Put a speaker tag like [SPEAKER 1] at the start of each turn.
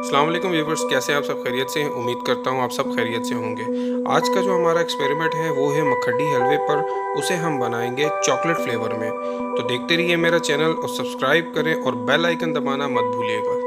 [SPEAKER 1] अस्सलाम वालेकुम व्यूवर्स, कैसे हैं आप सब? खैरियत से हैं? उम्मीद करता हूँ आप सब खैरियत से होंगे। आज का जो हमारा एक्सपेरिमेंट है वो है मक्खडी हलवे पर। उसे हम बनाएंगे चॉकलेट फ्लेवर में। तो देखते रहिए मेरा चैनल और सब्सक्राइब करें और बेल आइकन दबाना मत भूलिएगा।